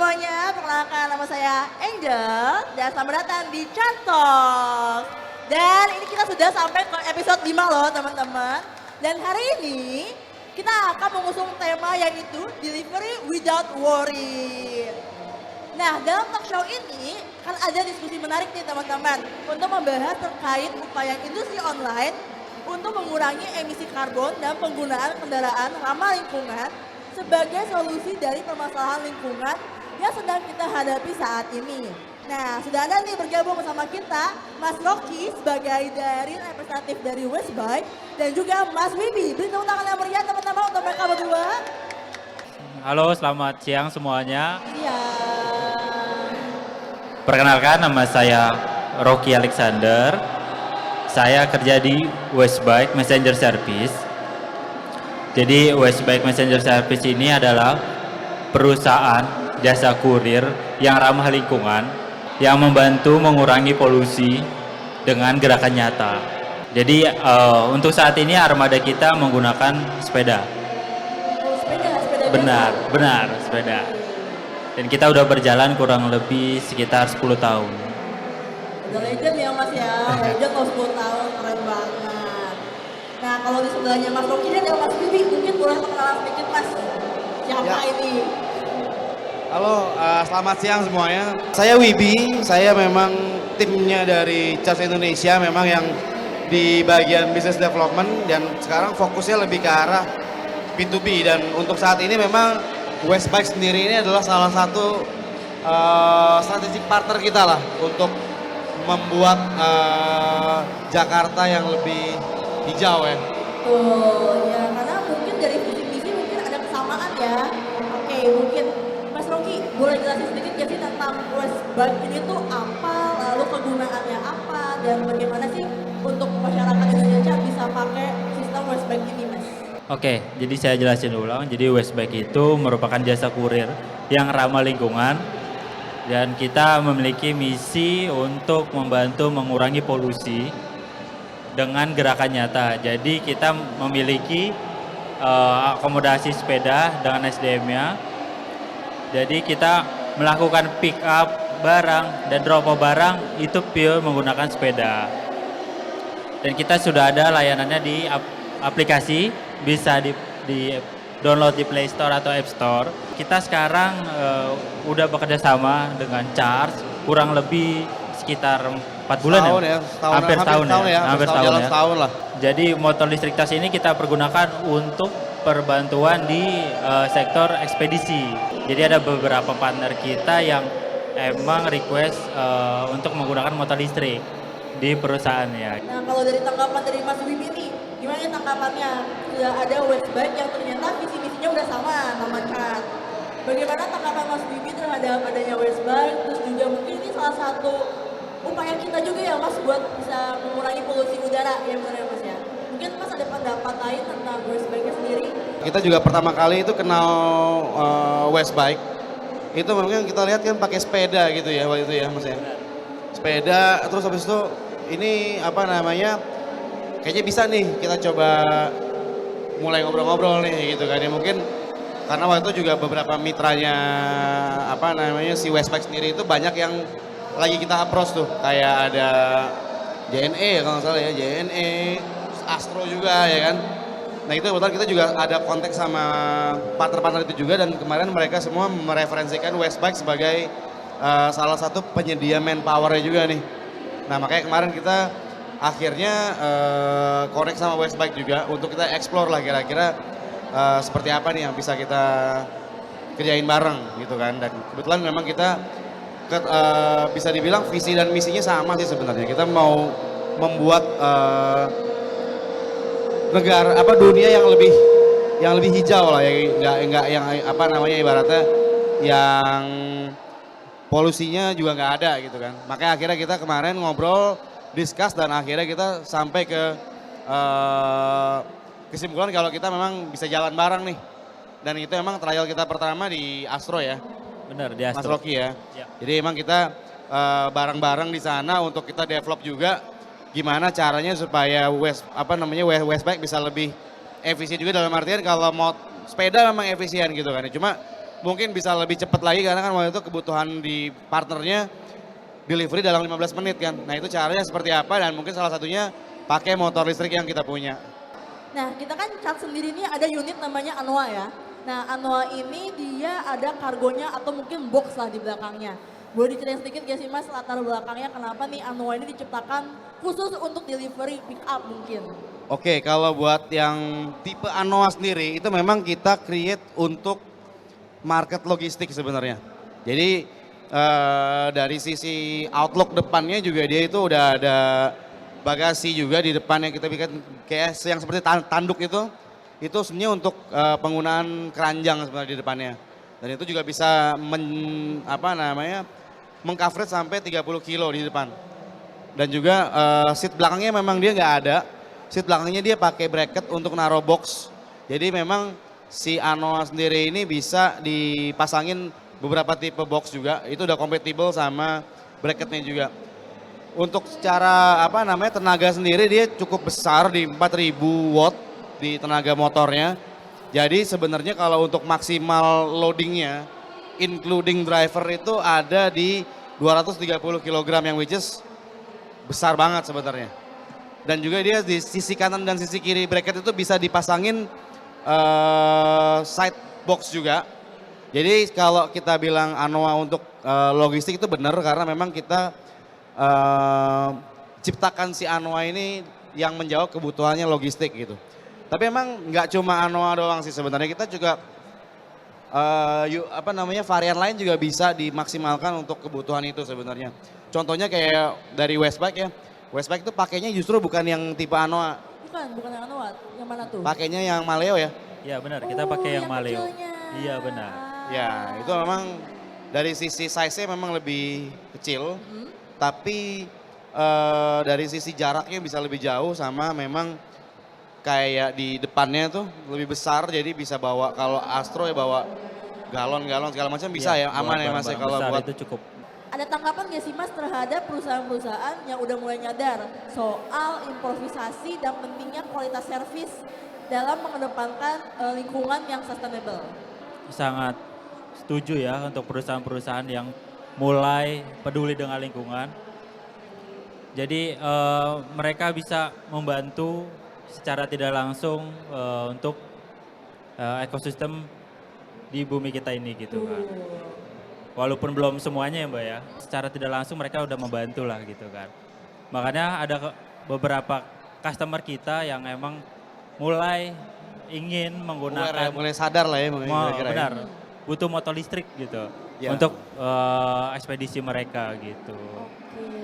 semuanya, perkenalkan nama saya Angel dan selamat datang di Cantok. Dan ini kita sudah sampai ke episode 5 loh teman-teman. Dan hari ini kita akan mengusung tema yaitu Delivery Without Worry. Nah, dalam talk show ini kan ada diskusi menarik nih teman-teman untuk membahas terkait upaya industri online untuk mengurangi emisi karbon dan penggunaan kendaraan ramah lingkungan sebagai solusi dari permasalahan lingkungan yang sedang kita hadapi saat ini. Nah, sudah ada nih bergabung bersama kita Mas Rocky sebagai dari representatif dari Westbike dan juga Mas Wibi. Beri tepuk tangan yang meriah teman-teman untuk mereka berdua. Halo, selamat siang semuanya. Iya. Perkenalkan, nama saya Rocky Alexander. Saya kerja di Westbike Messenger Service. Jadi Westbike Messenger Service ini adalah perusahaan jasa kurir yang ramah lingkungan yang membantu mengurangi polusi dengan gerakan nyata. Jadi untuk saat ini armada kita menggunakan sepeda. Sepeda Benar, sepeda. Dan kita udah berjalan kurang lebih sekitar 10 tahun. Udah legend ya Mas ya, legend kalau 10 tahun, keren banget. Nah kalau di sebelahnya Mas Rocky dan Mas Wibi mungkin boleh perkenalan sedikit Mas, siapa Ya. ini? Halo, selamat siang semuanya. Saya Wibi, saya memang timnya dari Charge Indonesia, memang yang di bagian business development dan sekarang fokusnya lebih ke arah B2B dan untuk saat ini memang Westbike sendiri ini adalah salah satu strategic partner kita lah untuk membuat Jakarta yang lebih hijau ya. Tuh, ya karena mungkin dari visi misi mungkin ada kesamaan ya. Oke, mungkin Mas Rocky boleh jelasin sedikit ya sih tentang Westbike ini tuh apa, lalu kegunaannya apa, dan bagaimana sih untuk masyarakat Indonesia bisa pakai sistem Westbike ini Mas? Oke, jadi saya jelasin ulang. Jadi Westbike itu merupakan jasa kurir yang ramah lingkungan dan kita memiliki misi untuk membantu mengurangi polusi dengan gerakan nyata. Jadi kita memiliki akomodasi sepeda dengan SDM-nya. Jadi kita melakukan pick up barang dan drop off barang itu pure menggunakan sepeda. Dan kita sudah ada layanannya di aplikasi, bisa di download di Play Store atau App Store. Kita sekarang udah bekerja sama dengan Charge kurang lebih sekitar 4 bulan Setahun ya? hampir setahun ya. setahun lah. Jadi motor listrik tas ini kita pergunakan untuk perbantuan di sektor ekspedisi. Jadi ada beberapa partner kita yang emang request untuk menggunakan motor listrik di perusahaannya. Nah kalau dari tanggapan dari Mas Wibi nih, gimana tanggapannya? Sudah ada Westbike yang ternyata visi misinya udah sama Chat. Bagaimana tanggapan Mas Wibi terhadap adanya Westbike? Terus juga mungkin ini salah satu upaya kita juga ya Mas buat bisa mengurangi polusi udara ya benar ya Mas ya. Mungkin Mas ada pendapat lain tentang Westbike sendiri? Kita juga pertama kali itu kenal Westbike. Itu memang kita lihat kan pakai sepeda gitu ya waktu itu ya Mas ya. Sepeda terus habis itu ini apa namanya? Kayaknya bisa nih kita coba mulai ngobrol-ngobrol nih gitu kan ya mungkin karena waktu itu juga beberapa mitranya apa namanya si Westbike sendiri itu banyak yang lagi kita approach tuh kayak ada JNE kalau nggak salah ya JNE, Astro juga ya kan. Nah itu kebetulan kita juga ada kontak sama partner-partner itu juga dan kemarin mereka semua mereferensikan Westbike sebagai salah satu penyedia manpower-nya juga nih. Nah makanya kemarin kita akhirnya connect sama Westbike juga untuk kita explore lah kira-kira seperti apa nih yang bisa kita kerjain bareng gitu kan. Dan kebetulan memang kita bisa dibilang visi dan misinya sama sih sebenarnya. Kita mau membuat negara dunia yang lebih hijau lah ya, nggak yang apa namanya ibaratnya yang polusinya juga nggak ada gitu kan. Makanya akhirnya kita kemarin ngobrol, discuss dan akhirnya kita sampai ke kesimpulan kalau kita memang bisa jalan bareng nih. Dan itu emang trial kita pertama di Astro ya. Benar, di Astro. Mas Rocky ya. Ya. Jadi emang kita bareng-bareng di sana untuk kita develop juga gimana caranya supaya Westbike bisa lebih efisien juga dalam artian kalau mau sepeda memang efisien gitu kan. Cuma mungkin bisa lebih cepat lagi karena kan waktu itu kebutuhan di partnernya delivery dalam 15 menit kan. Nah itu caranya seperti apa dan mungkin salah satunya pakai motor listrik yang kita punya. Nah, kita kan Charge sendiri ini ada unit namanya Anoa ya. Nah, Anoa ini dia ada kargonya atau mungkin box lah di belakangnya. Boleh diceritain sedikit gak sih Mas latar belakangnya kenapa nih Anoa ini diciptakan khusus untuk delivery pick up mungkin? Oke, kalau buat yang tipe Anoa sendiri itu memang kita create untuk market logistik sebenarnya. Jadi dari sisi outlook depannya juga dia itu udah ada bagasi juga di depan yang kita bikin kayak yang seperti tanduk itu sebenarnya untuk penggunaan keranjang sebenarnya di depannya. Dan itu juga bisa mengcoverage sampai 30 kilo di depan. Dan juga seat belakangnya memang dia nggak ada. Seat belakangnya dia pakai bracket untuk naruh box. Jadi memang si Anoa sendiri ini bisa dipasangin beberapa tipe box juga. Itu udah compatible sama bracketnya juga. Untuk secara tenaga sendiri dia cukup besar di 4000 watt di tenaga motornya. Jadi sebenarnya kalau untuk maksimal loadingnya including driver itu ada di 230 kg yang which is besar banget sebenarnya. Dan juga dia di sisi kanan dan sisi kiri bracket itu bisa dipasangin side box juga. Jadi kalau kita bilang Anoa untuk logistik itu benar karena memang kita ciptakan si Anoa ini yang menjawab kebutuhannya logistik gitu. Tapi emang nggak cuma Anoa doang sih sebenarnya kita juga varian lain juga bisa dimaksimalkan untuk kebutuhan itu sebenarnya. Contohnya kayak dari Westbike ya. Westbike itu pakainya justru bukan yang tipe Anoa. Bukan yang Anoa, yang mana tuh? Pakainya yang Maleo ya. Iya benar, kita pakai yang Maleo. kecilnya. Iya benar. Ya itu memang dari sisi size-nya memang lebih kecil. Tapi dari sisi jaraknya bisa lebih jauh sama memang kayak di depannya tuh lebih besar jadi bisa bawa kalau Astro ya bawa galon-galon segala macam bisa ya aman ya Mas ya kalau buat itu cukup. Ada tanggapan gak sih Mas terhadap perusahaan-perusahaan yang udah mulai nyadar soal improvisasi dan pentingnya kualitas servis dalam mengedepankan lingkungan yang sustainable? Sangat setuju ya untuk perusahaan-perusahaan yang mulai peduli dengan lingkungan. Jadi mereka bisa membantu secara tidak langsung untuk ekosistem di bumi kita ini gitu kan. Walaupun belum semuanya ya Mbak ya, secara tidak langsung mereka udah membantu lah gitu kan. Makanya ada beberapa customer kita yang emang mulai ingin menggunakan, mulai sadar lah ya kira-kira. benar, butuh motor listrik gitu Ya. untuk ekspedisi mereka gitu.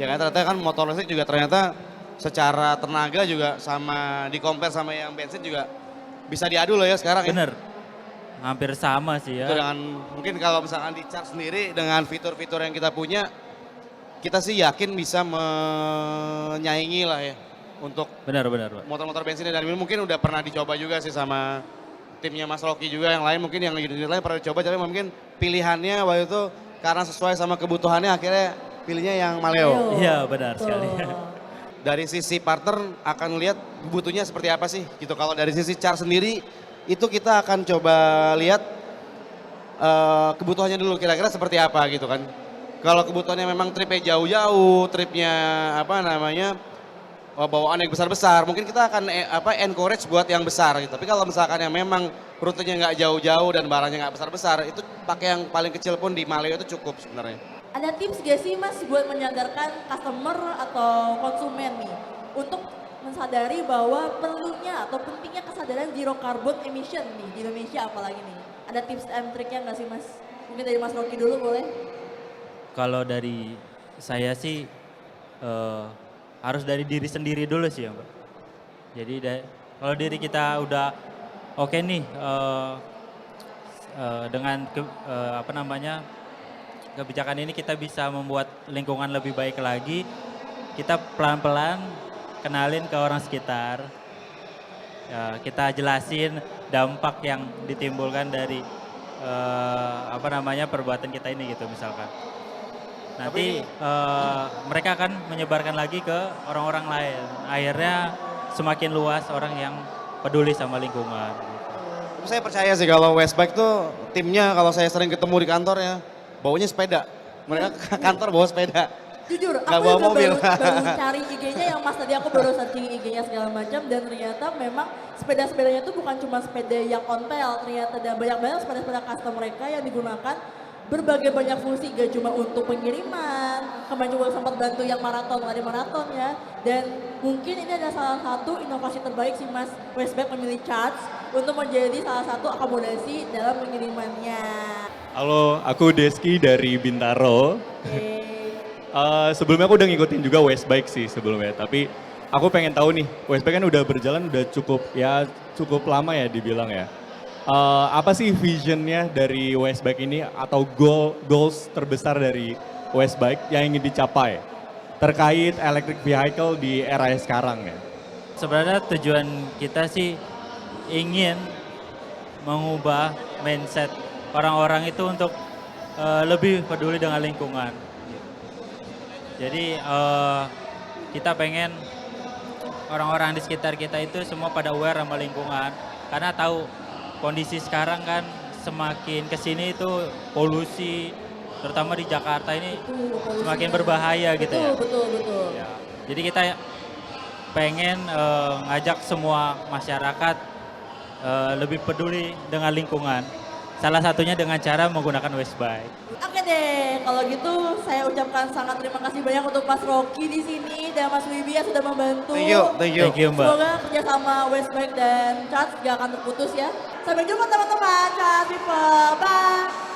Ya kan ternyata kan motor listrik juga ternyata secara tenaga juga sama di compare sama yang bensin juga bisa diadu loh ya sekarang ya. Bener, hampir sama sih ya. Itu dengan mungkin kalau misalkan di charge sendiri dengan fitur-fitur yang kita punya, kita sih yakin bisa menyaingi lah ya untuk Benar, Pak. motor-motor bensin dan ini mungkin udah pernah dicoba juga sih sama timnya Mas Rocky juga yang lain mungkin yang unit lain pernah dicoba tapi mungkin pilihannya waktu itu karena sesuai sama kebutuhannya akhirnya pilihnya yang Maleo. Iya benar sekali. Dari sisi partner akan lihat butuhnya seperti apa sih gitu. Kalau dari sisi charge sendiri itu kita akan coba lihat kebutuhannya dulu kira-kira seperti apa gitu kan. Kalau kebutuhannya memang tripnya jauh-jauh, tripnya bawaan yang besar-besar, mungkin kita akan encourage buat yang besar gitu. Tapi kalau misalkan yang memang rutenya nggak jauh-jauh dan barangnya nggak besar-besar, itu pakai yang paling kecil pun di Maleo itu cukup sebenarnya. Ada tips gak sih Mas buat menyadarkan customer atau konsumen nih untuk mensadari bahwa perlunya atau pentingnya kesadaran zero carbon emission nih di Indonesia apalagi nih. Ada tips and triknya gak sih Mas? Mungkin dari Mas Rocky dulu boleh? Kalau dari saya sih harus dari diri sendiri dulu sih ya Mbak. Jadi kalau diri kita udah oke nih dengan kebijakan ini kita bisa membuat lingkungan lebih baik lagi. Kita pelan-pelan kenalin ke orang sekitar. Kita jelasin dampak yang ditimbulkan dari perbuatan kita ini gitu misalkan. Nanti mereka akan menyebarkan lagi ke orang-orang lain. Akhirnya semakin luas orang yang peduli sama lingkungan. Gitu. Saya percaya sih kalau Westbike tuh timnya kalau saya sering ketemu di kantor ya, baunya sepeda. Mereka ke kantor bawa sepeda. Jujur, Nggak aku bawa juga mobil. baru cari IG-nya yang pas tadi aku baru searching IG-nya segala macam dan ternyata memang sepeda-sepedanya itu bukan cuma sepeda yang on pedal, ternyata ada banyak-banyak sepeda-sepeda custom mereka yang digunakan berbagai banyak fungsi, gak cuma untuk pengiriman, kemarin juga sempat bantu yang maraton, lari maraton ya. Dan mungkin ini adalah salah satu inovasi terbaik sih Mas Westbike memilih charge untuk menjadi salah satu akomodasi dalam pengirimannya. Halo, aku Deski dari Bintaro. Oke. Sebelumnya aku udah ngikutin juga Westbike sih sebelumnya, tapi aku pengen tahu nih, Westbike kan udah berjalan udah cukup lama ya dibilang ya. Apa sih visionnya dari Westbike ini atau goals terbesar dari Westbike yang ingin dicapai terkait electric vehicle di era yang sekarang ya? Sebenarnya tujuan kita sih ingin mengubah mindset orang-orang itu untuk lebih peduli dengan lingkungan. Jadi kita pengen orang-orang di sekitar kita itu semua pada aware sama lingkungan. Karena tahu kondisi sekarang kan semakin kesini itu polusi, terutama di Jakarta ini semakin berbahaya gitu ya. Betul. Ya. Jadi kita pengen ngajak semua masyarakat lebih peduli dengan lingkungan. Salah satunya dengan cara menggunakan Westbike. Oke deh, kalau gitu saya ucapkan sangat terima kasih banyak untuk Mas Rocky di sini dan Mas Wibi yang sudah membantu. Thank you. Thank you Mbak. Semoga kerjasama Westbike dan Charge gak akan terputus ya. Sampai jumpa teman-teman, Charge People. Bye.